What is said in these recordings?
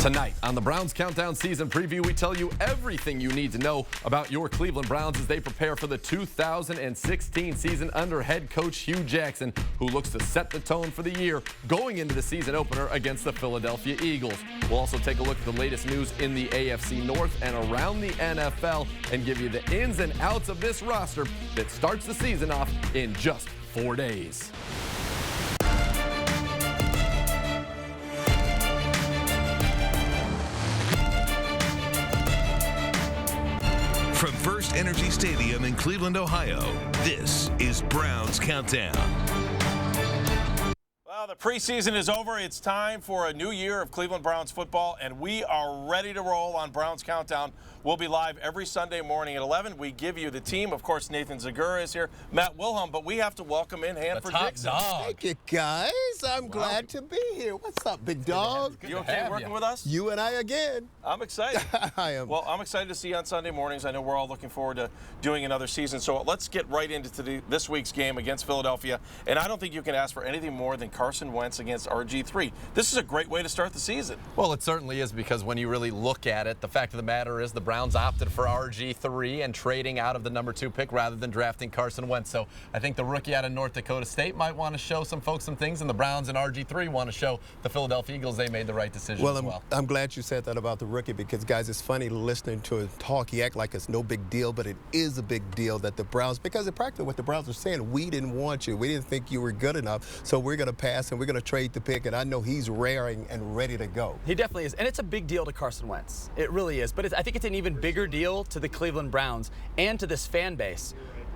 Tonight on the Browns Countdown Season Preview, we tell you everything you need to know about your Cleveland Browns as they prepare for the 2016 season under head coach Hugh Jackson, who looks to set the tone for the year going into the season opener against the Philadelphia Eagles. We'll also take a look at the latest news in the AFC North and around the NFL and give you the ins and outs of this roster that starts the season off in just 4 days. From First Energy Stadium in Cleveland, Ohio, this is Browns Countdown. Well, the preseason is over. It's time for a new year of Cleveland Browns football, and we are ready to roll on Browns Countdown. We'll be live every Sunday morning at 11. We give you the team. Of course, Nathan Zegura is here, Matt Wilhelm, but we have to welcome in Hanford, Dixon. Thank you, guys. I'm glad to be here. What's up, big dog? You okay working with us? You and I again. I'm excited. I am. Well, I'm excited to see you on Sunday mornings. I know we're all looking forward to doing another season. So let's get right into this week's game against Philadelphia. And I don't think you can ask for anything more than Carson Wentz against RG3. This is a great way to start the season. Well, it certainly is, because when you really look at it, the fact of the matter is the Browns opted for RG3 and trading out of the #2 pick rather than drafting Carson Wentz. So I think the rookie out of North Dakota State might want to show some folks some things, and the Browns and RG3 want to show the Philadelphia Eagles they made the right decision as well. I'm glad you said that about the rookie, because, guys, it's funny listening to him talk. He act like it's no big deal, but it is a big deal that the Browns, because in practice what the Browns are saying, we didn't want you. We didn't think you were good enough, so we're going to pass and we're going to trade the pick, and I know he's raring and ready to go. He definitely is, and it's a big deal to Carson Wentz. It really is, but I think it's an even bigger deal to the Cleveland Browns and to this fan base.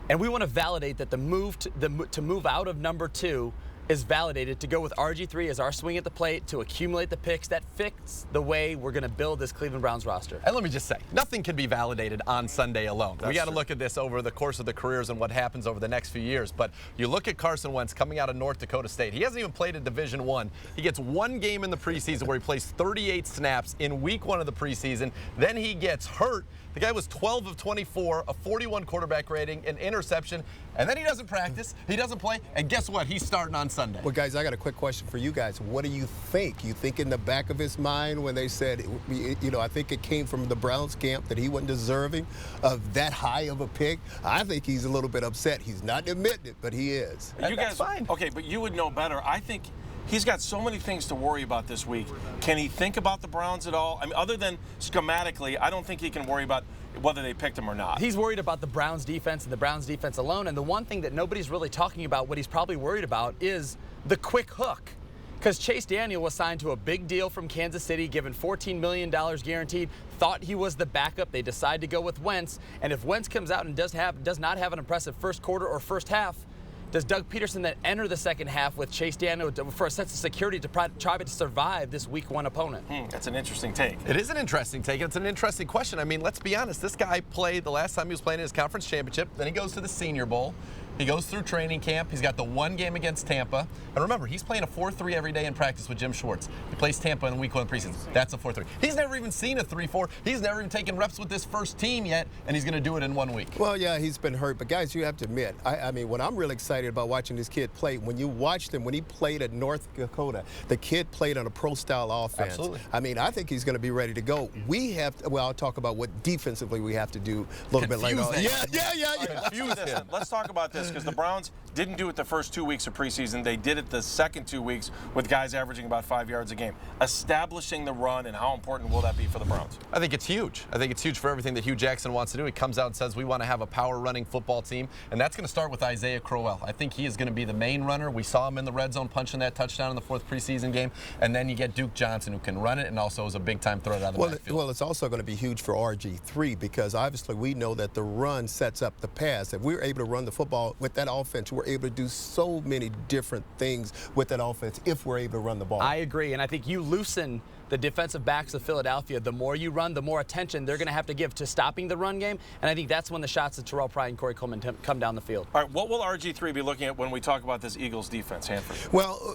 And we want to validate that the move to move out of #2 is validated, to go with RG3 as our swing at the plate, to accumulate the picks. That fits the way we're going to build this Cleveland Browns roster. And let me just say, nothing can be validated on Sunday alone. We got to look at this over the course of the careers and what happens over the next few years. But you look at Carson Wentz coming out of North Dakota State. He hasn't even played in Division I. He gets one game in the preseason where he plays 38 snaps in week 1 of the preseason. Then he gets hurt. The guy was 12 of 24, a 41 quarterback rating, an interception, and then he doesn't practice, he doesn't play, and guess what? He's starting on Sunday. Well, guys, I got a quick question for you guys. What do you think? You think in the back of his mind when they said, you know, I think it came from the Browns camp that he wasn't deserving of that high of a pick? I think he's a little bit upset. He's not admitting it, but he is. You guys, fine. Okay, but you would know better. I think he's got so many things to worry about this week. Can he think about the Browns at all? I mean, other than schematically, I don't think he can worry about whether they picked him or not. He's worried about the Browns defense and the Browns defense alone. And the one thing that nobody's really talking about, what he's probably worried about, is the quick hook. Because Chase Daniel was signed to a big deal from Kansas City, given $14 million guaranteed, thought he was the backup. They decide to go with Wentz. And if Wentz comes out and does not have an impressive first quarter or first half, does Doug Peterson then enter the second half with Chase Daniel for a sense of security to try to survive this week 1 opponent? That's an interesting take. It is an interesting take. It's an interesting question. I mean, let's be honest. This guy played the last time he was playing in his conference championship. Then he goes to the Senior Bowl. He goes through training camp. He's got the one game against Tampa. And remember, he's playing a 4-3 every day in practice with Jim Schwartz. He plays Tampa in week 1 preseason. That's a 4-3. He's never even seen a 3-4. He's never even taken reps with this first team yet, and he's going to do it in 1 week. Well, yeah, he's been hurt. But, guys, you have to admit, I mean, what I'm really excited about watching this kid play, when you watched him when he played at North Dakota, the kid played on a pro-style offense. Absolutely. I mean, I think he's going to be ready to go. We have to, well, I'll talk about what defensively we have to do a little bit later on. Yeah. Let's talk about this, because the Browns didn't do it the first 2 weeks of preseason. They did it the second 2 weeks with guys averaging about 5 yards a game. Establishing the run, and how important will that be for the Browns? I think it's huge. I think it's huge for everything that Hugh Jackson wants to do. He comes out and says we want to have a power-running football team, and that's going to start with Isaiah Crowell. I think he is going to be the main runner. We saw him in the red zone punching that touchdown in the 4th preseason game, and then you get Duke Johnson, who can run it and also is a big-time threat out of the backfield. Well, it's also going to be huge for RG3, because obviously we know that the run sets up the pass. If we're able to run the football with that offense, we're able to do so many different things with that offense if we're able to run the ball. I agree, and I think you loosen the defensive backs of Philadelphia. The more you run, the more attention they're going to have to give to stopping the run game, and I think that's when the shots of Terrell Pryor and Corey Coleman come down the field. All right, what will RG3 be looking at when we talk about this Eagles defense, Hanford? Well,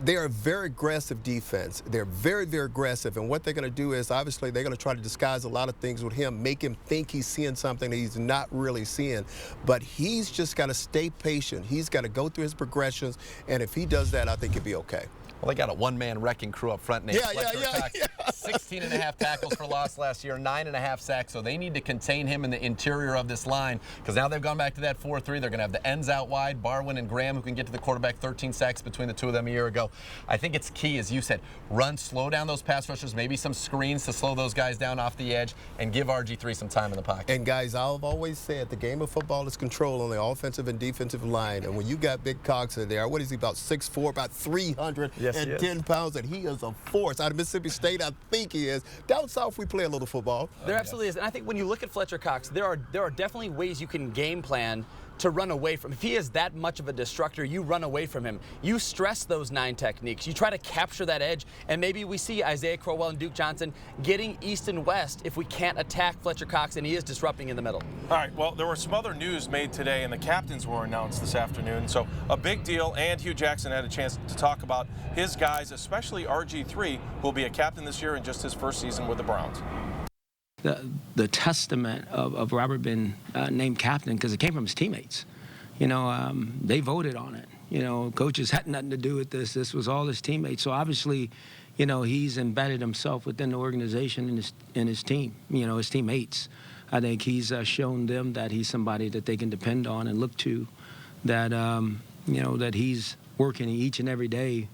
they are a very aggressive defense. They're very, very aggressive, and what they're going to do is obviously they're going to try to disguise a lot of things with him, make him think he's seeing something that he's not really seeing, but he's just got to stay patient. He's got to go through his progressions, and if he does that, I think he'll be okay. Well, they got a one-man wrecking crew up front named Fletcher Cox. 16.5 tackles for loss last year, 9.5 sacks, so they need to contain him in the interior of this line because now they've gone back to that 4-3. They're going to have the ends out wide, Barwin and Graham, who can get to the quarterback, 13 sacks between the two of them a year ago. I think it's key, as you said, run, slow down those pass rushers, maybe some screens to slow those guys down off the edge, and give RG3 some time in the pocket. And guys, I've always said the game of football is control on the offensive and defensive line. And when you got Big Cox in there, what is he, about 6'4", about 310 pounds, and he is a force. Out of Mississippi State, I think he is. Down south, we play a little football. There absolutely is. And I think when you look at Fletcher Cox, there are definitely ways you can game plan to run away from. If he is that much of a destructor, you run away from him. You stress those 9 techniques. You try to capture that edge, and maybe we see Isaiah Crowell and Duke Johnson getting east and west if we can't attack Fletcher Cox, and he is disrupting in the middle. All right, well, there were some other news made today, and the captains were announced this afternoon. So a big deal, and Hugh Jackson had a chance to talk about his guys, especially RG3, who will be a captain this year in just his first season with the Browns. The testament of Robert being named captain, because it came from his teammates. You know, they voted on it. You know, coaches had nothing to do with this. This was all his teammates. So obviously, you know, he's embedded himself within the organization and his team, you know, his teammates. I think he's shown them that he's somebody that they can depend on and look to, that, you know, that he's working each and every day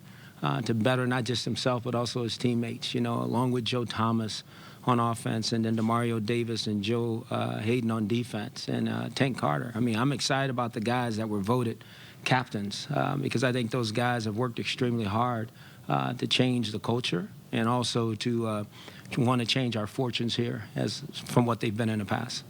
to better not just himself, but also his teammates, you know, along with Joe Thomas on offense, and then Demario Davis and Joe Hayden on defense, and Tank Carter. I mean, I'm excited about the guys that were voted captains because I think those guys have worked extremely hard to change the culture and also to want to change our fortunes here from what they've been in the past.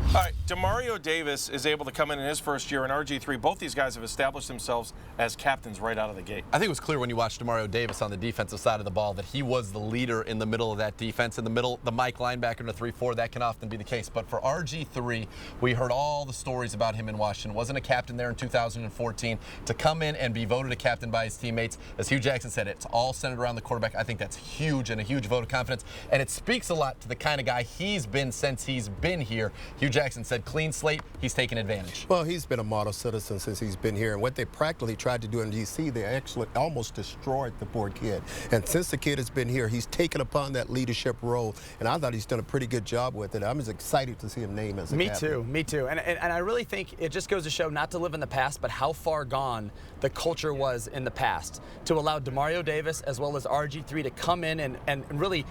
All right, Demario Davis is able to come in his first year, and RG3. Both these guys have established themselves as captains right out of the gate. I think it was clear when you watched Demario Davis on the defensive side of the ball that he was the leader in the middle of that defense. In the middle, the Mike linebacker in the 3-4, that can often be the case. But for RG3, we heard all the stories about him in Washington. Wasn't a captain there in 2014. To come in and be voted a captain by his teammates, as Hugh Jackson said, it's all centered around the quarterback. I think that's huge and a huge vote of confidence. And it speaks a lot to the kind of guy he's been since he's been here. Hugh Jackson said clean slate, he's taken advantage. Well, he's been a model citizen since he's been here, and what they practically tried to do in D.C., they actually almost destroyed the poor kid. And since the kid has been here, he's taken upon that leadership role, and I thought he's done a pretty good job with it. I'm as excited to see him named as a captain. Me too. And I really think it just goes to show not to live in the past, but how far gone the culture was in the past to allow Demario Davis as well as RG3 to come in and really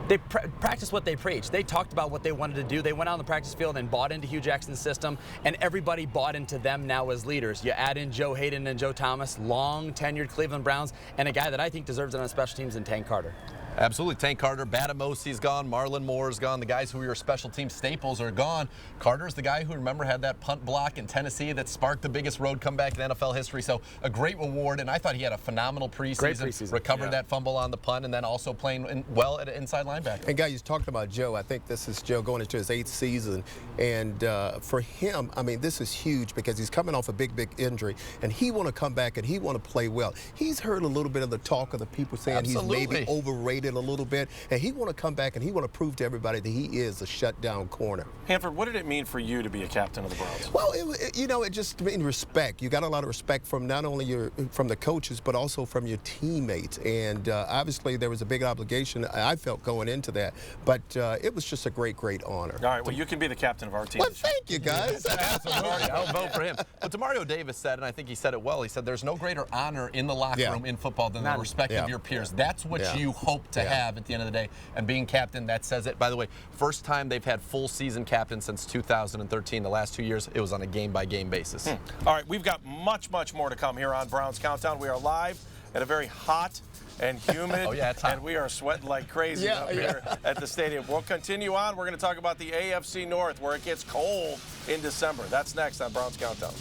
they practiced what they preached. They talked about what they wanted to do. They went out on the practice field and bought into Hugh Jackson's system, and everybody bought into them now as leaders. You add in Joe Hayden and Joe Thomas, long-tenured Cleveland Browns, and a guy that I think deserves it on special teams in Tank Carter. Absolutely. Tank Carter, Batamosi's gone, Marlon Moore's gone. The guys who were your special team staples are gone. Carter's the guy who, remember, had that punt block in Tennessee that sparked the biggest road comeback in NFL history. So a great reward, and I thought he had a phenomenal preseason. Great preseason. Recovered that fumble on the punt, and then also playing well at an inside linebacker. And guys, you talked about Joe. I think this is Joe going into his 8th season, and for him, I mean, this is huge because he's coming off a big injury, and he want to come back and he want to play well. He's heard a little bit of the talk of the people saying he's maybe overrated a little bit, and he want to come back and he want to prove to everybody that he is a shutdown corner. Hanford, what did it mean for you to be a captain of the Browns? Well, it just means respect. You got a lot of respect from not only from the coaches, but also from your teammates. And obviously, there was a big obligation I felt going into that. But it was just a great honor. All right, well, you can be the captain of our team. Well, thank you, guys. Absolutely. I'll vote for him. But Demario Davis said, and I think he said it well, he said there's no greater honor in the locker room in football than the respect of your peers. That's what you hope to have at the end of the day. And being captain, that says it. By the way, first time they've had full season captain since 2013. The last 2 years, it was on a game-by-game basis. All right, we've got much more to come here on Browns Countdown. We are live at a very hot and humid, it's hot. and we are sweating like crazy up here at the stadium. We'll continue on. We're going to talk about the AFC North, where it gets cold in December. That's next on Browns Countdown.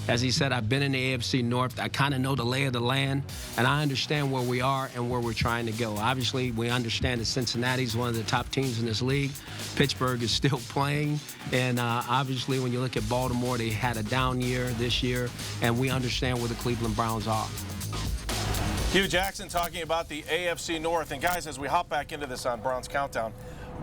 As he said, I've been in the AFC North. I kind of know the lay of the land, and I understand where we are and where we're trying to go. Obviously, we understand that Cincinnati's one of the top teams in this league. Pittsburgh is still playing, and obviously, when you look at Baltimore, they had a down year this year, and we understand where the Cleveland Browns are. Hugh Jackson talking about the AFC North. And guys, as we hop back into this on Browns Countdown,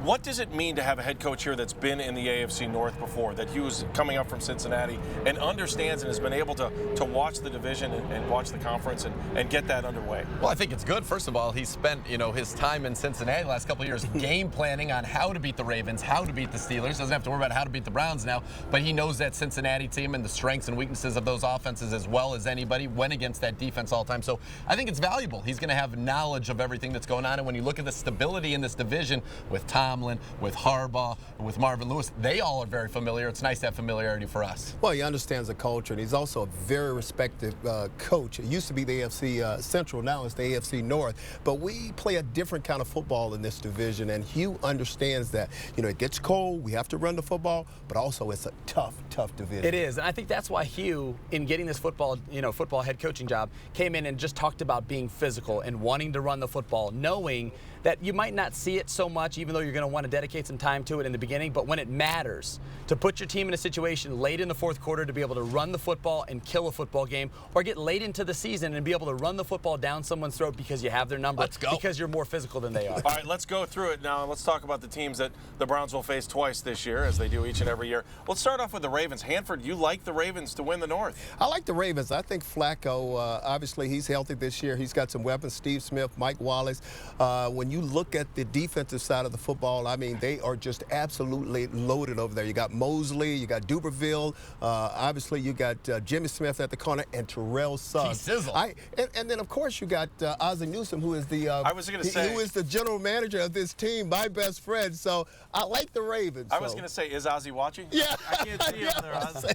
What does it mean to have a head coach here that's been in the AFC North before, that he was coming up from Cincinnati and understands and has been able to watch the division and watch the conference and get that underway? Well, I think it's good. First of all, he spent, his time in Cincinnati the last couple of years game planning on how to beat the Ravens, how to beat the Steelers. Doesn't have to worry about how to beat the Browns now, but he knows that Cincinnati team and the strengths and weaknesses of those offenses as well as anybody. Went against that defense all the time. So I think it's valuable. He's going to have knowledge of everything that's going on. And when you look at the stability in this division with Tomlin, with Harbaugh, with Marvin Lewis, they all are very familiar. It's nice to have familiarity for us. Well, he understands the culture, and he's also a very respected coach. It used to be the AFC Central, now it's the AFC North. But we play a different kind of football in this division, and Hugh understands that. It gets cold, we have to run the football, but also it's a tough division. It is, and I think that's why Hugh, in getting this football head coaching job, came in and just talked about being physical and wanting to run the football, knowing that you might not see it so much, even though you're going to want to dedicate some time to it in the beginning, but when it matters, to put your team in a situation late in the fourth quarter to be able to run the football and kill a football game, or get late into the season and be able to run the football down someone's throat because you have their number, let's go. Because you're more physical than they are. All right, let's go through it now, and let's talk about the teams that the Browns will face twice this year, as they do each and every year. Let's start off with the Ravens. Hanford, you like the Ravens to win the North? I like the Ravens. I think Flacco, obviously he's healthy this year. He's got some weapons, Steve Smith, Mike Wallace. When you look at the defensive side of the football, I mean, they are just absolutely loaded over there. You got Mosley, you got Duberville, obviously you got Jimmy Smith at the corner, and Terrell Suggs. And then of course you got Ozzie Newsome, who is the who is the general manager of this team, my best friend. So I like the Ravens. I was going to say, is Ozzie watching? Yeah. I can't see him there, Ozzie.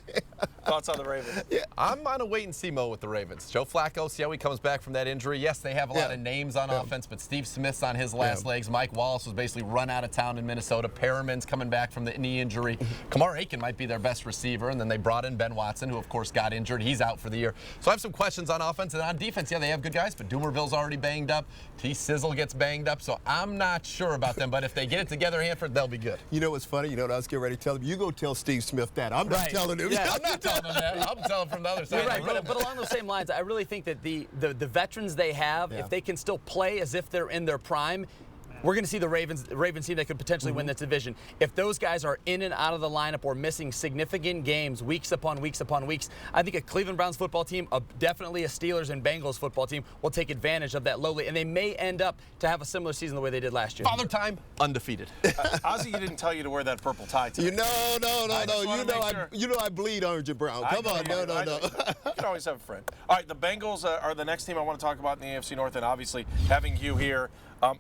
Thoughts on the Ravens? Yeah. I'm on a wait-and-see mode with the Ravens. Joe Flacco, see how he comes back from that injury. Yes, they have a lot of names on offense, but Steve Smith's on his last legs. Mike Wallace was basically run out of town in Minnesota. Perriman's coming back from the knee injury. Kamar Aiken might be their best receiver, and then they brought in Ben Watson, who, of course, got injured. He's out for the year. So I have some questions on offense. And on defense, yeah, they have good guys, but Dumerville's already banged up. T. Sizzle gets banged up, so I'm not sure about them. But if they get it together, Hanford, they'll be good. You know what's funny? You know what I was getting ready to tell him? You go tell Steve Smith that. I'm not telling him. Yeah, I'm not telling him that. I'm telling him from the other side. You're right, but along those same lines, I really think that the veterans they have, if they can still play as if they're in their prime, we're going to see the Ravens team that could potentially win this division. If those guys are in and out of the lineup or missing significant games weeks upon weeks upon weeks, I think a Cleveland Browns football team, definitely a Steelers and Bengals football team, will take advantage of that lowly, and they may end up to have a similar season the way they did last year. Father Time, undefeated. Ozzie, you didn't tell you to wear that purple tie today. No. You know I bleed orange and brown. Come on, no. You can always have a friend. All right, the Bengals are the next team I want to talk about in the AFC North, and obviously having you here,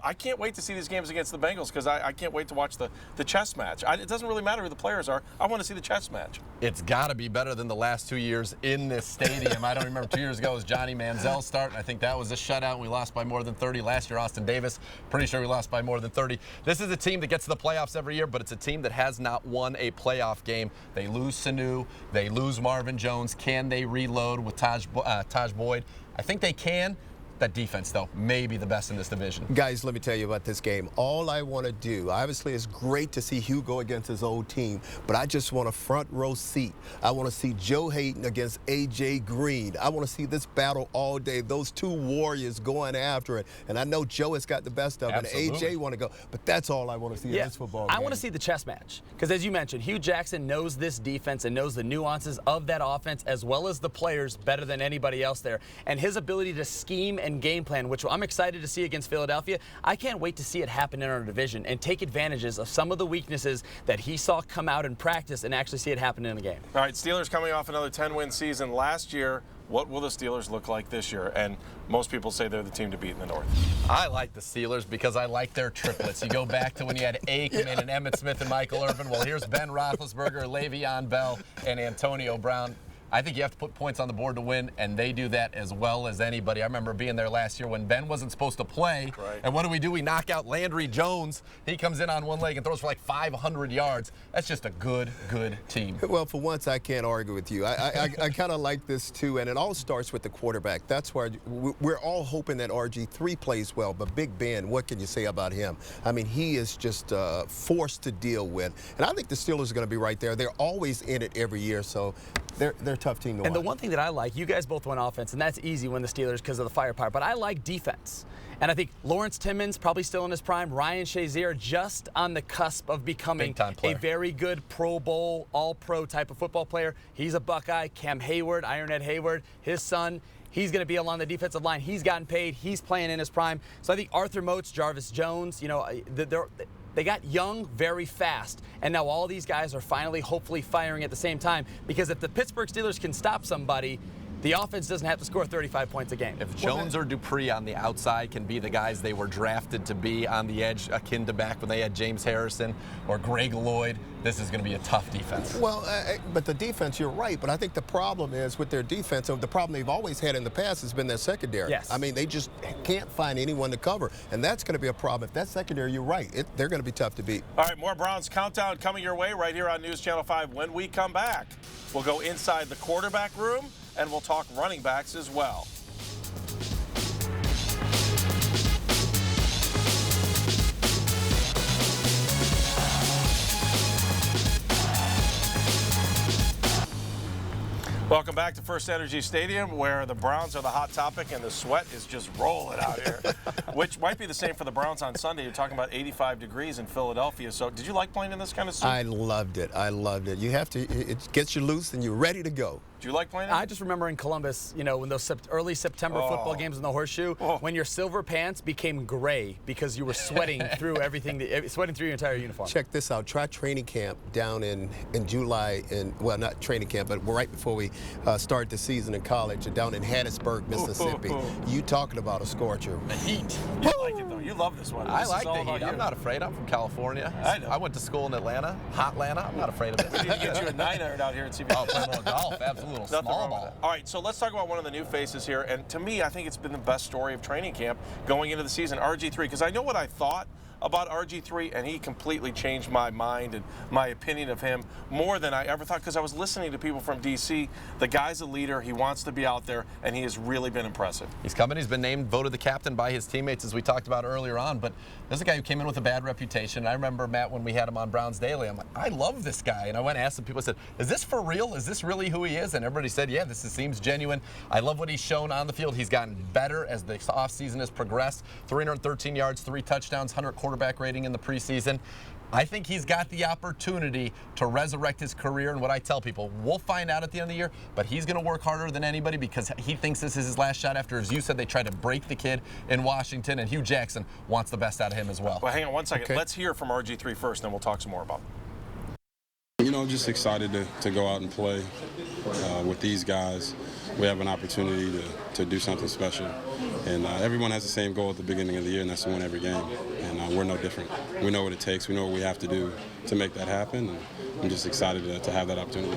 I can't wait to see these games against the Bengals because I can't wait to watch the chess match. It doesn't really matter who the players are. I want to see the chess match. It's got to be better than the last 2 years in this stadium. I don't remember 2 years ago was Johnny Manziel starting. I think that was a shutout. We lost by more than 30. Last year, Austin Davis, pretty sure we lost by more than 30. This is a team that gets to the playoffs every year, but it's a team that has not won a playoff game. They lose Sanu. They lose Marvin Jones. Can they reload with Taj Boyd? I think they can. That defense, though, may be the best in this division. Guys, let me tell you about this game. All I want to do, obviously it's great to see Hugh go against his old team, but I just want a front row seat. I want to see Joe Hayden against A.J. Green. I want to see this battle all day, those two warriors going after it. And I know Joe has got the best of it, and A.J. want to go, but that's all I want to see in this football game. I want to see the chess match, because as you mentioned, Hugh Jackson knows this defense and knows the nuances of that offense as well as the players better than anybody else there. And his ability to scheme and game plan, which I'm excited to see against Philadelphia. I can't wait to see it happen in our division and take advantages of some of the weaknesses that he saw come out in practice and actually see it happen in a game. All right, Steelers coming off another 10-win season last year. What will the Steelers look like this year? And most people say they're the team to beat in the North. I like the Steelers because I like their triplets. You go back to when you had Aikman and Emmitt Smith and Michael Irvin. Well, here's Ben Roethlisberger, Le'Veon Bell, and Antonio Brown. I think you have to put points on the board to win, and they do that as well as anybody. I remember being there last year when Ben wasn't supposed to play, and what do? We knock out Landry Jones. He comes in on one leg and throws for like 500 yards. That's just a good team. Well, for once, I can't argue with you. I kind of like this, too, and it all starts with the quarterback. That's where we're all hoping that RG3 plays well, but Big Ben, what can you say about him? I mean, he is just forced to deal with, and I think the Steelers are going to be right there. They're always in it every year, so they're a tough team to watch. And the one thing that I like, you guys both went offense, and that's easy when the Steelers because of the firepower, but I like defense. And I think Lawrence Timmons probably still in his prime. Ryan Shazier just on the cusp of becoming a very good Pro Bowl, all-pro type of football player. He's a Buckeye. Cam Hayward, Ironhead Hayward, his son, he's going to be along the defensive line. He's gotten paid. He's playing in his prime. So I think Arthur Moats, Jarvis Jones, you know, they got young very fast, and now all these guys are finally, hopefully, firing at the same time. Because if the Pittsburgh Steelers can stop somebody, the offense doesn't have to score 35 points a game. If Jones or Dupree on the outside can be the guys they were drafted to be on the edge, akin to back when they had James Harrison or Greg Lloyd, this is going to be a tough defense. Well, but the defense, you're right. But I think the problem is with their defense, and the problem they've always had in the past has been their secondary. Yes. I mean, they just can't find anyone to cover. And that's going to be a problem. If that's secondary, you're right. They're going to be tough to beat. All right, more Browns Countdown coming your way right here on News Channel 5. When we come back, we'll go inside the quarterback room, and we'll talk running backs as well. Welcome back to First Energy Stadium, where the Browns are the hot topic and the sweat is just rolling out here, which might be the same for the Browns on Sunday. You're talking about 85 degrees in Philadelphia. So did you like playing in this kind of suit? I loved it. I loved it. You have to, it gets you loose and you're ready to go. Do you like playing in it? I just remember in Columbus, you know, when those early September football games in the Horseshoe, when your silver pants became gray because you were sweating through everything, sweating through your entire uniform. Check this out. Try training camp down in July, well, not training camp, but right before we start the season in college, down in Hattiesburg, Mississippi. You talking about a scorcher. The heat. You like it, though. You love this one. I like the heat. I'm not afraid. I'm from California. I went to school in Atlanta, hot Atlanta. I'm not afraid of this. We need to get you a 9-iron out here and see if you play a little golf. Absolutely. Nothing Small wrong ball. with it. All right, so let's talk about one of the new faces here. And to me, I think it's been the best story of training camp going into the season, RG3, because I know what I thought about RG3, and he completely changed my mind and my opinion of him more than I ever thought, because I was listening to people from D.C. The guy's a leader. He wants to be out there, and he has really been impressive. He's coming. He's been voted the captain by his teammates, as we talked about earlier on. But there's a guy who came in with a bad reputation. I remember, Matt, when we had him on Browns Daily, I'm like, I love this guy. And I went and asked some people, I said, is this for real? Is this really who he is? And everybody said, yeah, seems genuine. I love what he's shown on the field. He's gotten better as the offseason has progressed. 313 yards, 3 touchdowns, 100 quarterback rating in the preseason. I think he's got the opportunity to resurrect his career, and what I tell people, we'll find out at the end of the year, but he's going to work harder than anybody because he thinks this is his last shot after, as you said, they tried to break the kid in Washington, and Hugh Jackson wants the best out of him as well. Well, hang on one second. Okay. Let's hear from RG3 first, then we'll talk some more about it. You know, just excited to go out and play with these guys. We have an opportunity to do something special. And everyone has the same goal at the beginning of the year, and that's to win every game. And we're no different. We know what it takes. We know what we have to do to make that happen. And I'm just excited to have that opportunity.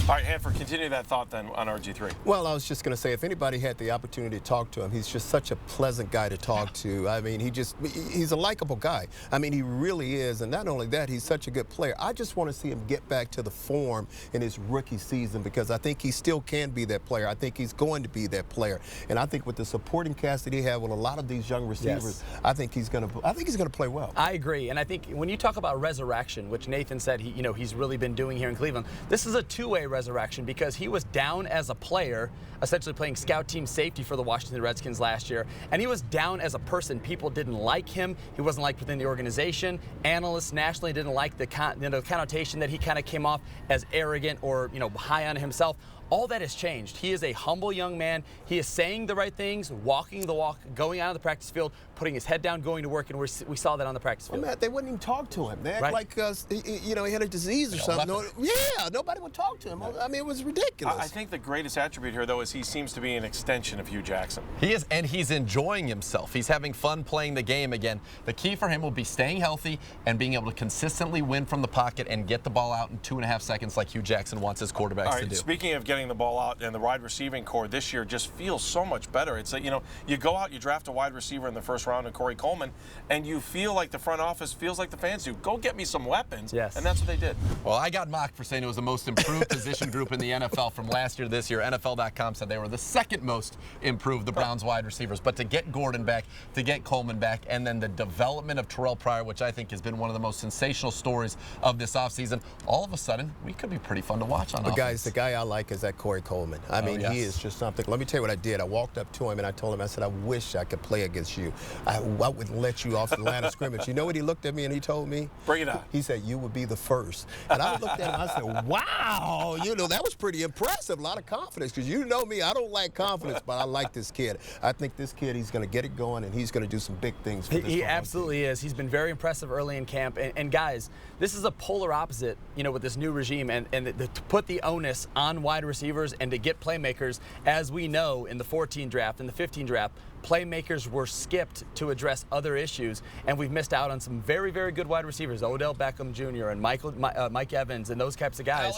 All right, Hanford, continue that thought then on RG3. Well, I was just going to say, if anybody had the opportunity to talk to him, he's just such a pleasant guy to talk to. I mean, he's a likable guy. I mean, he really is. And not only that, he's such a good player. I just want to see him get back to the form in his rookie season because I think he still can be that player. I think he's going to be that player. And I think with the supporting cast that he had with a lot of these young receivers, I think he's going to play well. I agree. And I think when you talk about resurrection, which Nathan said he's really been doing here in Cleveland, this is a two-way resurrection because he was down as a player, essentially playing scout team safety for the Washington Redskins last year, and he was down as a person. People didn't like him. He wasn't liked within the organization. Analysts nationally didn't like the connotation that he kind of came off as arrogant or high on himself. All that has changed. He is a humble young man. He is saying the right things, walking the walk, going out of the practice field, putting his head down, going to work, and we saw that on the practice field. Well, Matt, they wouldn't even talk to him. They act like he had a disease or something. Yeah, nobody would talk to him. I mean, it was ridiculous. I think the greatest attribute here, though, is he seems to be an extension of Hugh Jackson. He is, and he's enjoying himself. He's having fun playing the game again. The key for him will be staying healthy and being able to consistently win from the pocket and get the ball out in 2.5 seconds like Hugh Jackson wants his quarterbacks to do. Speaking of getting getting the ball out, and the wide receiving core this year just feels so much better. It's like, you go out, you draft a wide receiver in the first round in Corey Coleman, and you feel like the front office feels like the fans do. Go get me some weapons. Yes. And that's what they did. Well, I got mocked for saying it was the most improved position group in the NFL from last year to this year. NFL.com said they were the second most improved, the Browns wide receivers. But to get Gordon back, to get Coleman back, and then the development of Terrell Pryor, which I think has been one of the most sensational stories of this offseason, all of a sudden, we could be pretty fun to watch on offense. Guys, the guy I like is that Corey Coleman. I mean, yes. he is just something. Let me tell you what I did. I walked up to him and I told him, I said, I wish I could play against you. I wouldn't let you off the line of scrimmage. You know what he looked at me and he told me? Bring it on. He said, you would be the first. And I looked at him and I said, wow, that was pretty impressive. A lot of confidence, because you know me, I don't like confidence, but I like this kid. I think this kid, he's going to get it going and he's going to do some big things for this He absolutely is. He's been very impressive early in camp. And guys, this is a polar opposite, with this new regime and to put the onus on wide receivers and to get playmakers. As we know, in the 14 draft and the 15 draft, playmakers were skipped to address other issues, and we've missed out on some very, very good wide receivers, Odell Beckham Jr. and Mike Evans and those types of guys.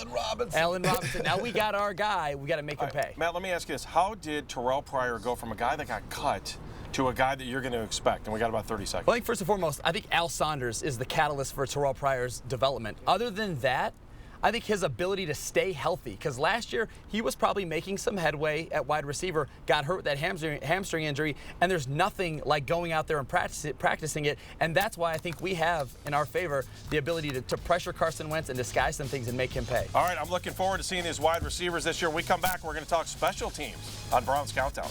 Allen Robinson. Now we got our guy. We got to make him pay. Matt, let me ask you this. How did Terrell Pryor go from a guy that got cut to a guy that you're going to expect? And we got about 30 seconds. Well, I think first and foremost, I think Al Saunders is the catalyst for Terrell Pryor's development. Other than that, I think his ability to stay healthy, because last year he was probably making some headway at wide receiver, got hurt with that hamstring injury, and there's nothing like going out there and practicing it, and that's why I think we have in our favor the ability to pressure Carson Wentz and disguise some things and make him pay. All right, I'm looking forward to seeing his wide receivers this year. When we come back, we're going to talk special teams on Browns Countdown.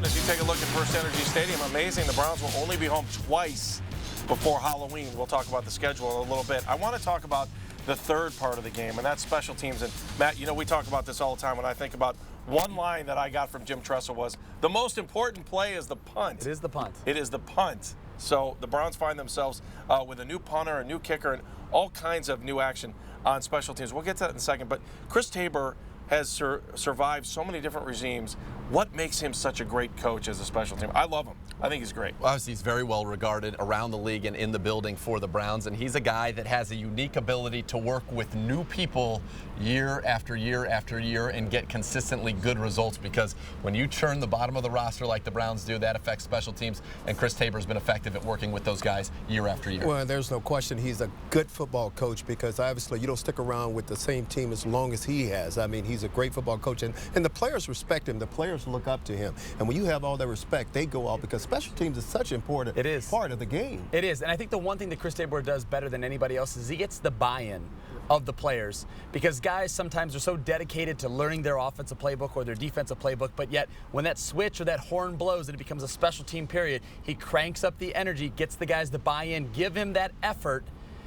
As you take a look at First Energy Stadium, amazing. The Browns will only be home twice before Halloween. We'll talk about the schedule in a little bit. I want to talk about the third part of the game, and that's special teams. And Matt, we talk about this all the time. When I think about one line that I got from Jim Tressel was, the most important play is the punt. It is the punt. It is the punt. So the Browns find themselves with a new punter, a new kicker, and all kinds of new action on special teams. We'll get to that in a second. But Chris Tabor has survived so many different regimes. What makes him such a great coach as a special team? I love him. I think he's great. Well, obviously, he's very well regarded around the league and in the building for the Browns, and he's a guy that has a unique ability to work with new people year after year after year and get consistently good results, because when you churn the bottom of the roster like the Browns do, that affects special teams, and Chris Tabor's been effective at working with those guys year after year. Well, there's no question he's a good football coach, because obviously you don't stick around with the same team as long as he has. I mean, he's a great football coach, and the players respect him. The players look up to him, and when you have all that respect, they go out, because special teams is such an important part of the game. It is, and I think the one thing that Chris Tabor does better than anybody else is he gets the buy-in of the players, because guys sometimes are so dedicated to learning their offensive playbook or their defensive playbook, but yet when that switch or that horn blows and it becomes a special team period, he cranks up the energy, gets the guys to buy in, give him that effort,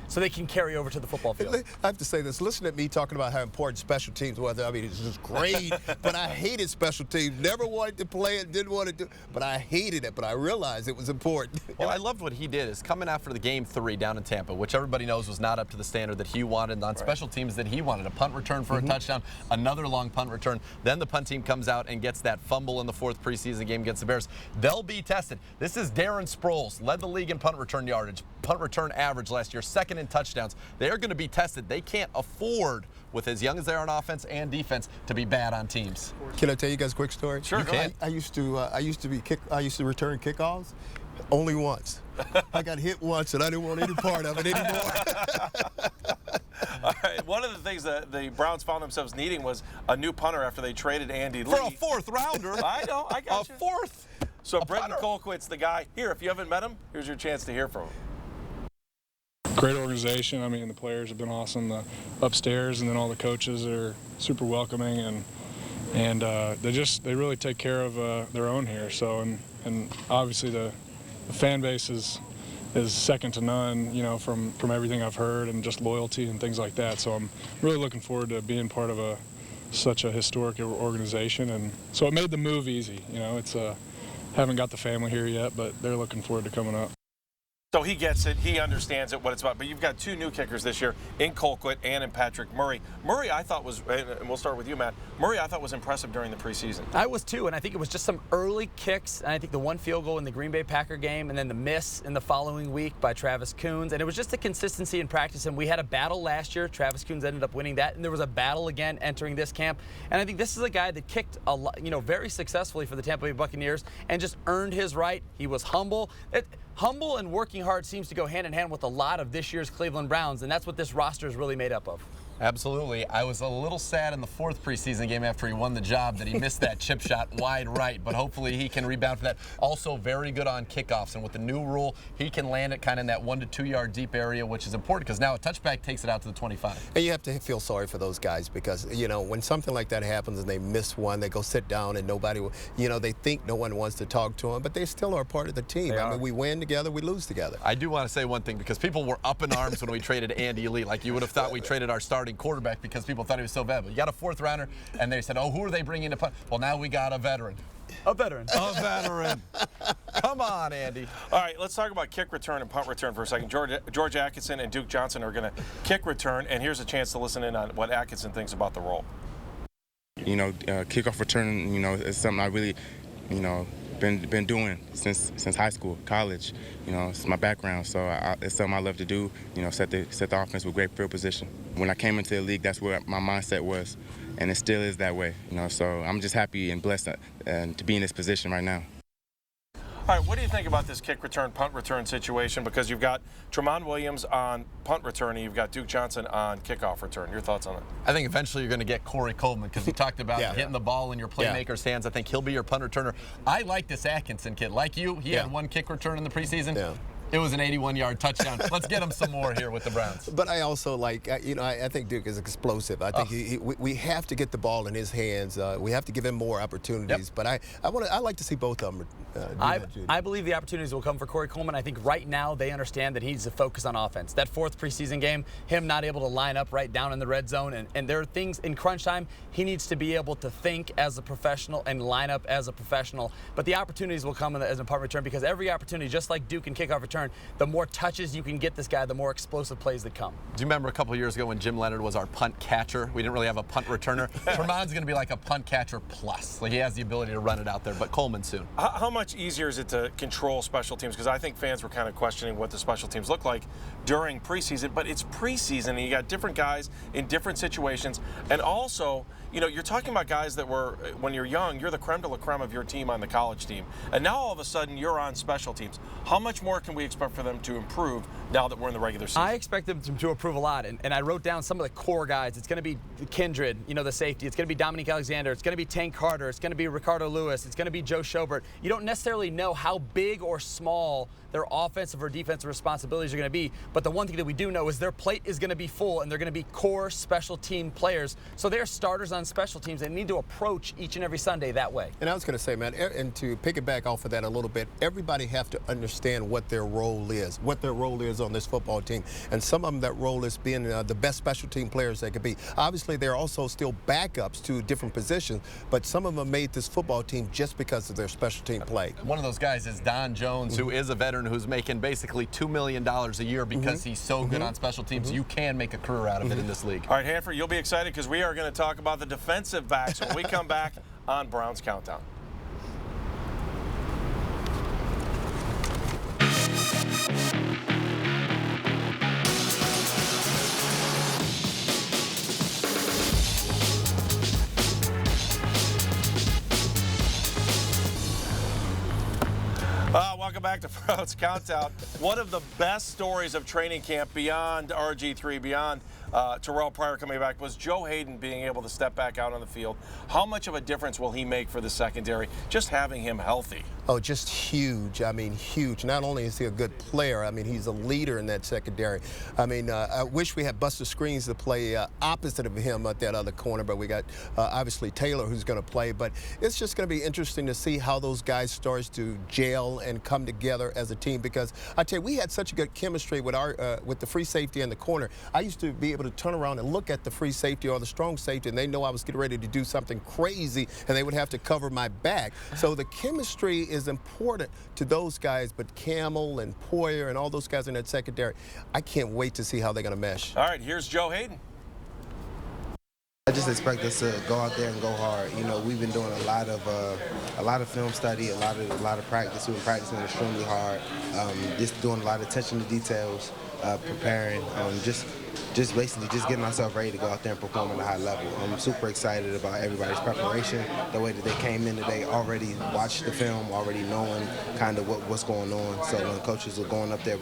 so they can carry over to the football field. I have to say this. Listen to me talking about how important special teams was. I mean, it's just great, but I hated special teams. Never wanted to play it, didn't want to do it, but I hated it, but I realized it was important. Well, I loved what he did is coming after the game 3 down in Tampa, which everybody knows was not up to the standard that he wanted, and on special teams that he wanted. A punt return for a touchdown, another long punt return. Then the punt team comes out and gets that fumble in the 4th preseason game against the Bears. They'll be tested. This is Darren Sproles, led the league in punt return yardage, punt return average last year, 2nd in touchdowns. They are going to be tested. They can't afford, with as young as they are on offense and defense, to be bad on teams. Can I tell you guys a quick story? Sure, go ahead. I used to return kickoffs only once. I got hit once, and I didn't want any part of it anymore. All right. One of the things that the Browns found themselves needing was a new punter after they traded Andy Lee. For a 4th rounder. I know. I got you. A 4th. So Brendan Colquitt's the guy. Here, if you haven't met him, here's your chance to hear from him. Great organization. I mean, the players have been awesome. The upstairs, and then all the coaches are super welcoming, and they really take care of their own here. So and obviously the fan base is second to none. From everything I've heard, and just loyalty and things like that. So I'm really looking forward to being part of such a historic organization, and so it made the move easy. It's haven't got the family here yet, but they're looking forward to coming up. So he gets it. He understands it, what it's about. But you've got two new kickers this year in Colquitt and in Patrick Murray. Murray, I thought was, and we'll start with you, Matt. Murray, I thought was impressive during the preseason. I was too, and I think it was just some early kicks. And I think the one field goal in the Green Bay Packer game, and then the miss in the following week by Travis Coons. And it was just the consistency in practice. And we had a battle last year. Travis Coons ended up winning that, and there was a battle again entering this camp. And I think this is a guy that kicked a lot, very successfully for the Tampa Bay Buccaneers and just earned his right. He was humble. Humble and working hard seems to go hand in hand with a lot of this year's Cleveland Browns, and that's what this roster is really made up of. Absolutely. I was a little sad in the fourth preseason game after he won the job that he missed that chip shot wide right, but hopefully he can rebound for that. Also very good on kickoffs, and with the new rule, he can land it kind of in that 1 to 2 yard deep area, which is important because now a touchback takes it out to the 25. And you have to feel sorry for those guys because, when something like that happens and they miss one, they go sit down and nobody will, they think no one wants to talk to them, but they still are part of the team. I mean, we win together, we lose together. I do want to say one thing because people were up in arms when we traded Andy Lee. Like you would have thought we traded our starting quarterback because people thought he was so bad. But you got a fourth rounder, and they said, oh, who are they bringing to punt? Well, now we got a veteran. A veteran. A veteran. Come on, Andy. All right, let's talk about kick return and punt return for a second. George Atkinson and Duke Johnson are going to kick return, and here's a chance to listen in on what Atkinson thinks about the role. Kickoff return, is something I really, been doing since high school, college. It's my background, so it's something I love to do. Set the offense with great field position. When I came into the league, that's where my mindset was, and it still is that way. So I'm just happy and blessed to be in this position right now. All right, what do you think about this kick return, punt return situation? Because you've got Tramon Williams on punt return and you've got Duke Johnson on kickoff return. Your thoughts on it? I think eventually you're going to get Corey Coleman because he talked about hitting the ball in your playmaker's hands. I think he'll be your punt returner. I like this Atkinson kid. Like you, he had one kick return in the preseason. Yeah. It was an 81-yard touchdown. Let's get him some more here with the Browns. But I also like, I think Duke is explosive. I think we have to get the ball in his hands. We have to give him more opportunities. But I like to see both of them. I believe the opportunities will come for Corey Coleman. I think right now they understand that he needs to focus on offense. That fourth preseason game, him not able to line up right down in the red zone, and there are things in crunch time, he needs to be able to think as a professional and line up as a professional. But the opportunities will come as a punt return because every opportunity, just like Duke and kickoff return, the more touches you can get this guy, the more explosive plays that come. Do you remember a couple of years ago when Jim Leonard was our punt catcher? We didn't really have a punt returner. Tramon's going to be like a punt catcher plus. Like he has the ability to run it out there, but Coleman soon. How much easier is it to control special teams? Because I think fans were kind of questioning what the special teams look like during preseason, but it's preseason and you got different guys in different situations. And also, you're talking about guys that were, when you're young, you're the creme de la creme of your team on the college team. And now all of a sudden you're on special teams. How much more can we expect for them to improve now that we're in the regular season? I expect them to improve a lot, and I wrote down some of the core guys. It's going to be Kindred, the safety. It's going to be Dominique Alexander. It's going to be Tank Carter. It's going to be Ricardo Lewis. It's going to be Joe Schobert. You don't necessarily know how big or small their offensive or defensive responsibilities are going to be, but the one thing that we do know is their plate is going to be full, and they're going to be core special team players. So they're starters on special teams and need to approach each and every Sunday that way. And I was going to say, man, and to piggyback off of that a little bit, everybody have to understand what their role is on this football team. And some of them, that role is being the best special team players they could be. Obviously, they're also still backups to different positions, but some of them made this football team just because of their special team play. One of those guys is Don Jones, who is a veteran who's making basically $2 million a year because he's so good on special teams. You can make a career out of it in this league. All right, Hanford, you'll be excited because we are going to talk about the defensive backs when we come back on Browns Countdown. Welcome back to Browns Countdown. One of the best stories of training camp beyond RG3, beyond Terrell Pryor coming back, was Joe Hayden being able to step back out on the field. How much of a difference will he make for the secondary, just having him healthy? Oh, just huge. I mean, huge. Not only is he a good player, I mean, he's a leader in that secondary. I mean, I wish we had Buster Screens to play opposite of him at that other corner, but we got obviously Taylor who's going to play. But it's just going to be interesting to see how those guys start to gel and come together as a team, because I tell you, we had such a good chemistry with the free safety and the corner. I used to be able able to turn around and look at the free safety or the strong safety, and they know I was getting ready to do something crazy, and they would have to cover my back. So the chemistry is important to those guys, but Camel and Poyer and all those guys in that secondary, I can't wait to see how they're going to mesh. All right, here's Joe Hayden. I just expect us to go out there and go hard. You know, we've been doing a lot of film study, a lot of practice. We've been practicing extremely hard, just doing a lot of attention to details, preparing, just basically just getting ourselves ready to go out there and perform at a high level. I'm super excited about everybody's preparation, the way that they came in today, already watched the film, already knowing kind of what's going on. So when coaches were going up there,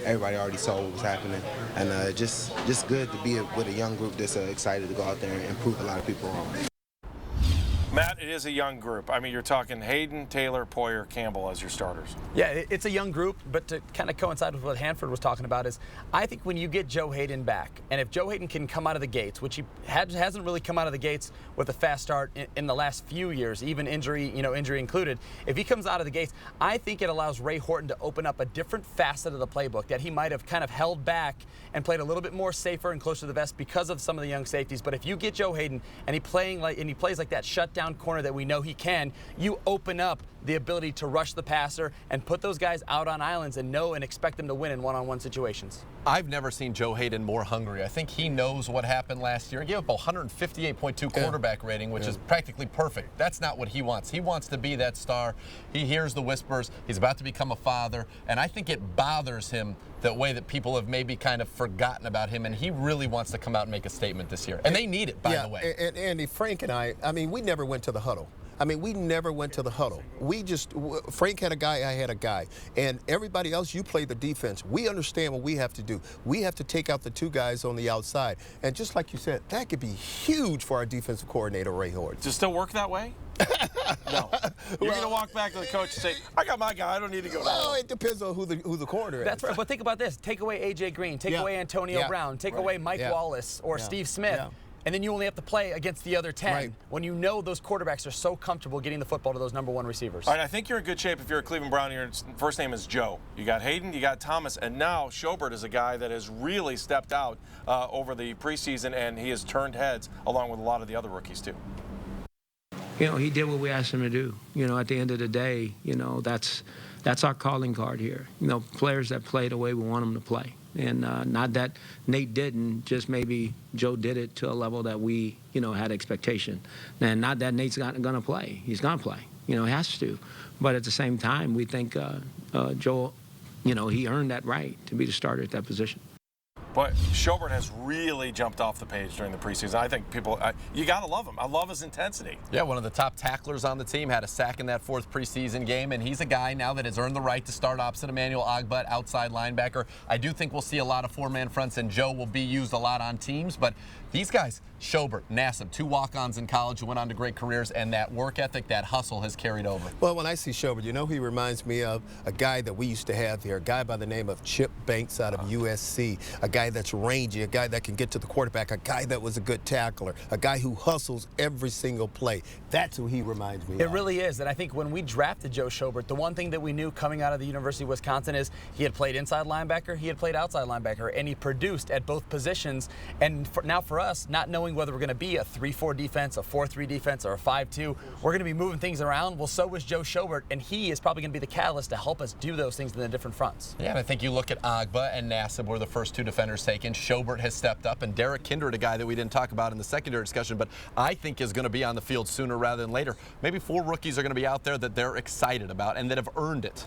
everybody already saw what was happening, and just good to be with a young group that's excited to go out there and prove a lot of people wrong. Matt, it is a young group. I mean, you're talking Hayden, Taylor, Poyer, Campbell as your starters. Yeah, it's a young group, but to kind of coincide with what Hanford was talking about is I think when you get Joe Hayden back, and if Joe Hayden can come out of the gates, which he hasn't really come out of the gates with a fast start in the last few years, even injury included, if he comes out of the gates, I think it allows Ray Horton to open up a different facet of the playbook that he might have kind of held back and played a little bit more safer and closer to the vest because of some of the young safeties. But if you get Joe Hayden and he plays like that shutdown corner that we know he can, you open up the ability to rush the passer and put those guys out on islands and know and expect them to win in one-on-one situations. I've never seen Joe Hayden more hungry. I think he knows what happened last year. He gave up a 158.2 quarterback rating, which is practically perfect. That's not what he wants. He wants to be that star. He hears the whispers. He's about to become a father, and I think it bothers him the way that people have maybe kind of forgotten about him, and he really wants to come out and make a statement this year. And they need it, by the way. And Andy, Frank and I mean, we never went to the huddle. We never went to the huddle. Frank had a guy, I had a guy. And everybody else, you play the defense. We understand what we have to do. We have to take out the two guys on the outside. And just like you said, that could be huge for our defensive coordinator, Ray Horton. Does it still work that way? No. You're going to walk back to the coach and say, I got my guy, I don't need to go down. Well, it depends on who the corner is. That's right, but think about this. Take away A.J. Green, take away Antonio Brown, take away Mike Wallace or Steve Smith. And then you only have to play against the other 10 when you know those quarterbacks are so comfortable getting the football to those number one receivers. All right, I think you're in good shape if you're a Cleveland Brown. Your first name is Joe. You got Hayden, you got Thomas, and now Schobert is a guy that has really stepped out over the preseason, and he has turned heads along with a lot of the other rookies too. He did what we asked him to do. At the end of the day, that's our calling card here. Players that play the way we want them to play. And not that Nate didn't, just maybe Joe did it to a level that we, had expectation. And not that Nate's not going to play. He's going to play. He has to. But at the same time, we think Joe, he earned that right to be the starter at that position. But Schobert has really jumped off the page during the preseason. I think people, you got to love him. I love his intensity. Yeah, one of the top tacklers on the team, had a sack in that fourth preseason game, and he's a guy now that has earned the right to start opposite Emmanuel Ogbut, outside linebacker. I do think we'll see a lot of four-man fronts, and Joe will be used a lot on teams, but these guys, Schobert, Nassib, two walk-ons in college who went on to great careers, and that work ethic, that hustle has carried over. Well, when I see Schobert, he reminds me of a guy that we used to have here, a guy by the name of Chip Banks out of USC, a guy that's rangy, a guy that can get to the quarterback, a guy that was a good tackler, a guy who hustles every single play. That's who he reminds me of. It really is, and I think when we drafted Joe Schobert, the one thing that we knew coming out of the University of Wisconsin is he had played inside linebacker, he had played outside linebacker, and he produced at both positions. And now for us, not knowing whether we're going to be a 3-4 defense, a 4-3 defense, or a 5-2, we're going to be moving things around. Well, so was Joe Schobert, and he is probably going to be the catalyst to help us do those things in the different fronts. Yeah, and I think you look at Ogbut and Nassib were the first two defenders taken. Schobert has stepped up, and Derek Kindred, a guy that we didn't talk about in the secondary discussion, but I think is going to be on the field sooner rather than later. Maybe 4 rookies are going to be out there that they're excited about and that have earned it.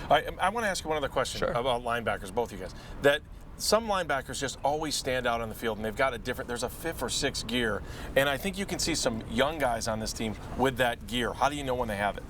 All right, I want to ask you one other question about linebackers, both of you guys. That some linebackers just always stand out on the field, and they've got there's a 5th or 6th gear, and I think you can see some young guys on this team with that gear. How do you know when they have it?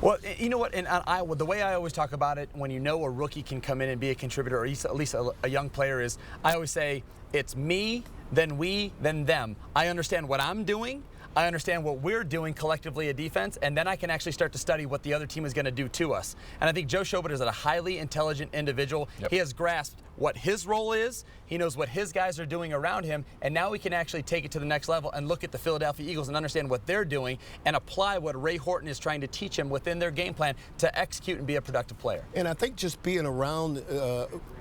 Well, you know what, in Iowa, the way I always talk about it, when you know a rookie can come in and be a contributor, or at least a young player is, I always say, it's me, then we, then them. I understand what I'm doing. I understand what we're doing collectively a defense, and then I can actually start to study what the other team is going to do to us. And I think Joe Schobert is a highly intelligent individual. Yep. He has grasped what his role is. He knows what his guys are doing around him, and now we can actually take it to the next level and look at the Philadelphia Eagles and understand what they're doing and apply what Ray Horton is trying to teach him within their game plan to execute and be a productive player. And I think just being around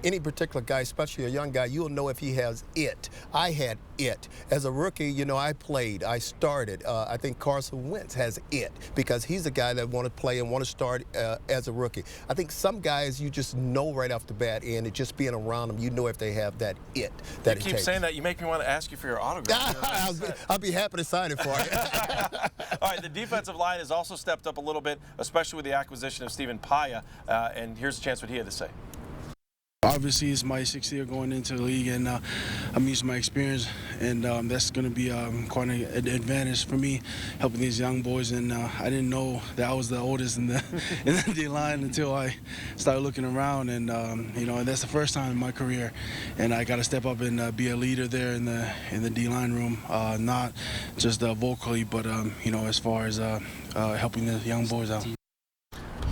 any particular guy, especially a young guy, you'll know if he has it. I had it. As a rookie, you know, I played, I started. I think Carson Wentz has it because he's a guy that want to play and want to start as a rookie. I think some guys you just know right off the bat, and it just being around them, you know if they have that it. That you keep saying that, you make me want to ask you for your autograph. I'll be happy to sign it for you. All right, the defensive line has also stepped up a little bit, especially with the acquisition of Stephen Paya, and here's a chance what he had to say. Obviously, it's my 6th year going into the league, and I'm using my experience, and that's going to be quite an advantage for me, helping these young boys. And I didn't know that I was the oldest in the D-line until I started looking around, and you know, that's the first time in my career, and I got to step up and be a leader there in the D-line room, not just vocally, but you know, as far as helping the young boys out.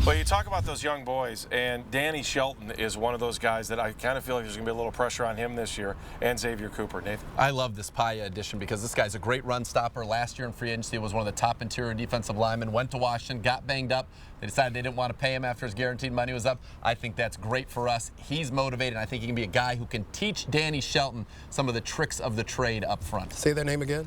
Well, you talk about those young boys, and Danny Shelton is one of those guys that I kind of feel like there's going to be a little pressure on him this year, and Xavier Cooper. Nathan? I love this Paya addition because this guy's a great run stopper. Last year in free agency was one of the top interior defensive linemen, went to Washington, got banged up. They decided they didn't want to pay him after his guaranteed money was up. I think that's great for us. He's motivated, and I think he can be a guy who can teach Danny Shelton some of the tricks of the trade up front. Say their name again?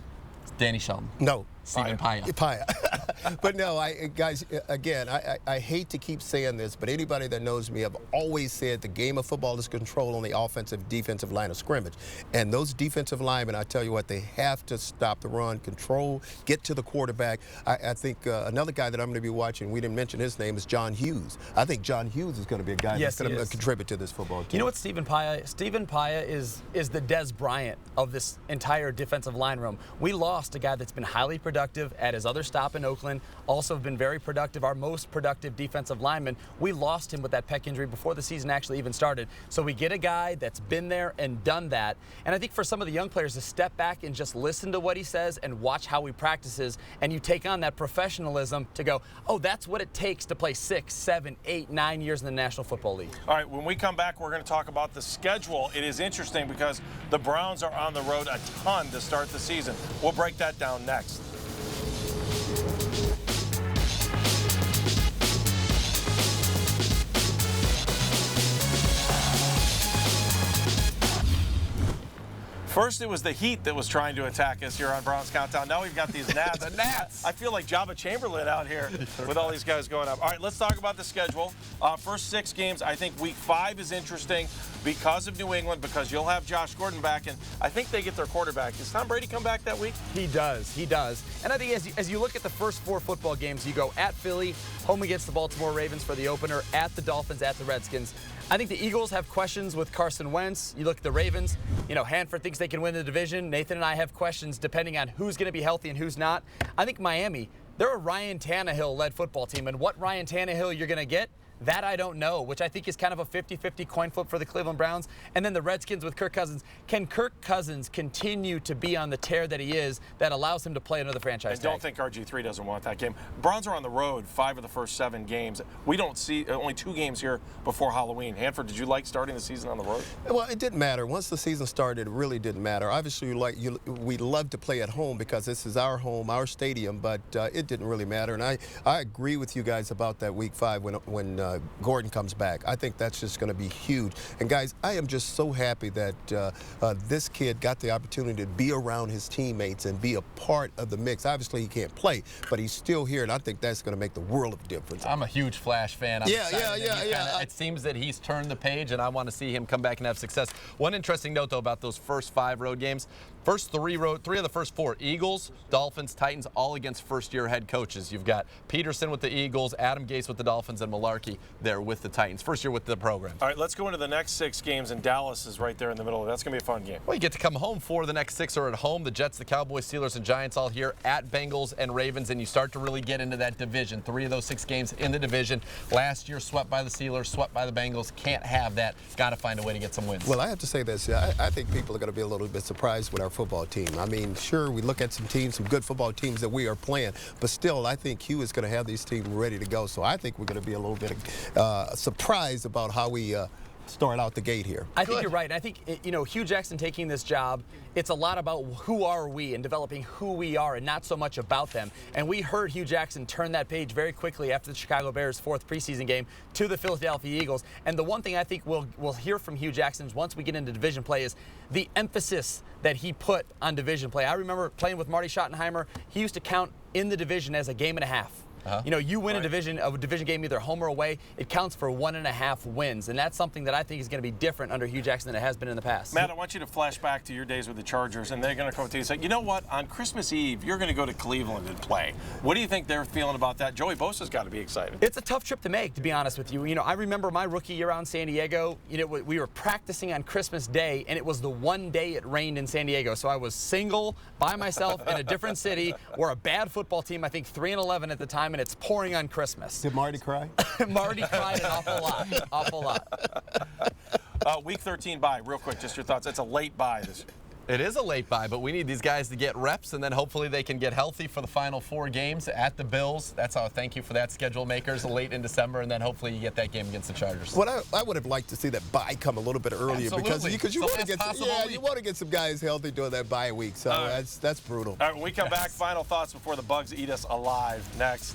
Danny Shelton. No. Stephen Paya. But no, guys, again, I hate to keep saying this, but anybody that knows me, I've always said the game of football is controlled on the offensive, defensive line of scrimmage. And those defensive linemen, I tell you what, they have to stop the run, control, get to the quarterback. I think another guy that I'm going to be watching, we didn't mention his name, is John Hughes. I think John Hughes is going to be a guy that's going to contribute to this football team. You know what Stephen Paya? Stephen Paya is the Des Bryant of this entire defensive line room. We lost a guy that's been highly productive at his other stop in Oakland, also been very productive, our most productive defensive lineman. We lost him with that pec injury before the season actually even started. So we get a guy that's been there and done that. And I think for some of the young players to step back and just listen to what he says and watch how he practices, and you take on that professionalism to go, oh, that's what it takes to play 6, 7, 8, 9 years in the National Football League. All right, when we come back, we're going to talk about the schedule. It is interesting because the Browns are on the road a ton to start the season. We'll break that down next. First, it was the Heat that was trying to attack us here on Browns Countdown. Now we've got these Gnats. The Gnats. I feel like Jabba Chamberlain out here with all these guys going up. All right, let's talk about the schedule. First 6 games, I think Week 5 is interesting because of New England, because you'll have Josh Gordon back, and I think they get their quarterback. Does Tom Brady come back that week? He does. He does. And I think as you look at the first 4 football games, you go at Philly, home against the Baltimore Ravens for the opener, at the Dolphins, at the Redskins. I think the Eagles have questions with Carson Wentz. You look at the Ravens, you know, Hanford thinks they can win the division. Nathan and I have questions depending on who's going to be healthy and who's not. I think Miami, they're a Ryan Tannehill-led football team, and what Ryan Tannehill you're going to get, that I don't know, which I think is kind of a 50-50 coin flip for the Cleveland Browns. And then the Redskins with Kirk Cousins. Can Kirk Cousins continue to be on the tear that he is that allows him to play another franchise And don't think RG3 doesn't want that game. Browns are on the road 5 of the first 7 games. We don't see only 2 games here before Halloween. Hanford, did you like starting the season on the road? Well, it didn't matter. Once the season started, it really didn't matter. Obviously, we love to play at home because this is our home, our stadium, but it didn't really matter. And I agree with you guys about that Week 5 when Gordon comes back. I think that's just going to be huge. And guys, I am just so happy that this kid got the opportunity to be around his teammates and be a part of the mix. Obviously, he can't play, but he's still here, and I think that's going to make the world of difference. I'm a huge Flash fan. It seems that he's turned the page, and I want to see him come back and have success. One interesting note, though, about those first 5 road games. First 3 of the first 4, Eagles, Dolphins, Titans, all against first-year head coaches. You've got Peterson with the Eagles, Adam Gase with the Dolphins, and Malarkey be there with the Titans. First year with the program. All right, let's go into the next 6 games, and Dallas is right there in the middle. That's going to be a fun game. Well, you get to come home. 4 of the next 6 are at home. The Jets, the Cowboys, Steelers, and Giants all here at Bengals and Ravens, and you start to really get into that division. 3 of those 6 games in the division. Last year, swept by the Steelers, swept by the Bengals. Can't have that. Got to find a way to get some wins. Well, I have to say this. I think people are going to be a little bit surprised with our football team. I mean, sure, we look at some teams, some good football teams that we are playing, but still, I think Hugh is going to have these teams ready to go. So I think we're going to be a little bit surprised about how we start out the gate here. I think you're right. I think, Hugh Jackson taking this job, it's a lot about who are we and developing who we are and not so much about them. And we heard Hugh Jackson turn that page very quickly after the Chicago Bears' 4th preseason game to the Philadelphia Eagles. And the one thing I think we'll hear from Hugh Jackson once we get into division play is the emphasis that he put on division play. I remember playing with Marty Schottenheimer. He used to count in the division as a game and a half. You win a division game either home or away, it counts for 1.5 wins, and that's something that I think is going to be different under Hugh Jackson than it has been in the past. Matt, I want you to flash back to your days with the Chargers, and they're going to come to you and say, you know what, on Christmas Eve, you're going to go to Cleveland and play. What do you think they're feeling about that? Joey Bosa's got to be excited. It's a tough trip to make, to be honest with you. I remember my rookie year out in San Diego, we were practicing on Christmas Day, and it was the one day it rained in San Diego, so I was single, by myself, in a different city. We're a bad football team, I think 3-11 at the time, and it's pouring on Christmas. Did Marty cry? Marty cried an awful lot. Week 13 bye, real quick, just your thoughts. It's a late bye this year. It is a late bye, but we need these guys to get reps, and then hopefully they can get healthy for the final 4 games at the Bills. That's how thank you for that, schedule makers, late in December, and then hopefully you get that game against the Chargers. Well, I would have liked to see that bye come a little bit earlier because you want to get some guys healthy during that bye week. So that's brutal. All right, when we come back, final thoughts before the Bugs eat us alive. Next.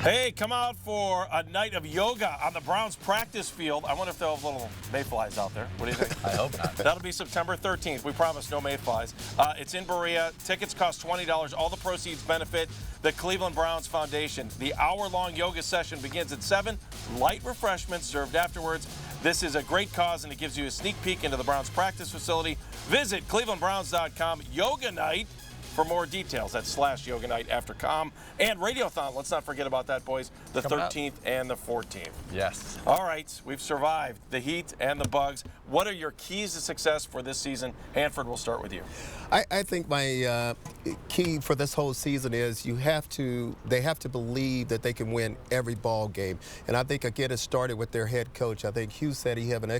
Hey, come out for a night of yoga on the Browns practice field. I wonder if they'll have little mayflies out there. What do you think? I hope not. That'll be September 13th. We promise no mayflies. It's in Berea. Tickets cost $20. All the proceeds benefit the Cleveland Browns Foundation. The hour-long yoga session begins at 7. Light refreshments served afterwards. This is a great cause, and it gives you a sneak peek into the Browns practice facility. Visit clevelandbrowns.com. Yoga night. For more details, that's /yoga night after com. And Radiothon, let's not forget about that, boys, the 13th and the 14th. Yes. All right, we've survived the heat and the bugs. What are your keys to success for this season? Hanford, we'll start with you. I think my key for this whole season is they have to believe that they can win every ball game. And I think, again, it started with their head coach. I think Hugh said he have an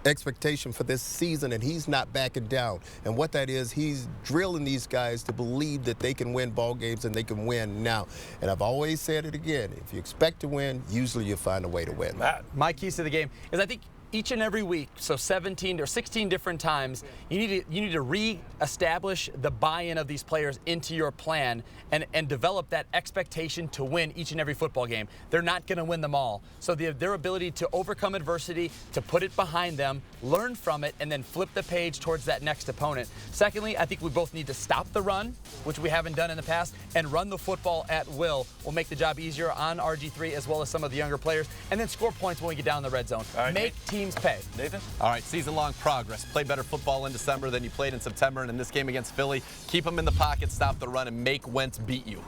expectation for this season, and he's not backing down. And what that is, he's drilling these guys to believe that they can win ball games and they can win now. And I've always said it again, if you expect to win, usually you find a way to win. Matt. My keys to the game is I think each and every week, so 17 or 16 different times, you need to re-establish the buy-in of these players into your plan and develop that expectation to win each and every football game. They're not going to win them all. So their ability to overcome adversity, to put it behind them, learn from it, and then flip the page towards that next opponent. Secondly, I think we both need to stop the run, which we haven't done in the past, and run the football at will. Will make the job easier on RG3 as well as some of the younger players, and then score points when we get down the red zone. Right, make teams pay. Nathan? All right, season-long progress. Play better football in December than you played in September, and in this game against Philly, keep them in the pocket, stop the run, and make Wentz beat you.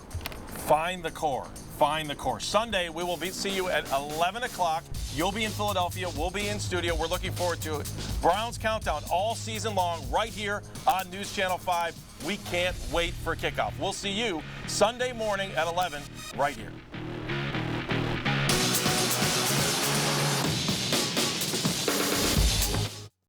Find the core. Find the core. Sunday, we will see you at 11 o'clock. You'll be in Philadelphia. We'll be in studio. We're looking forward to it. Browns Countdown all season long right here on News Channel 5. We can't wait for kickoff. We'll see you Sunday morning at 11 right here.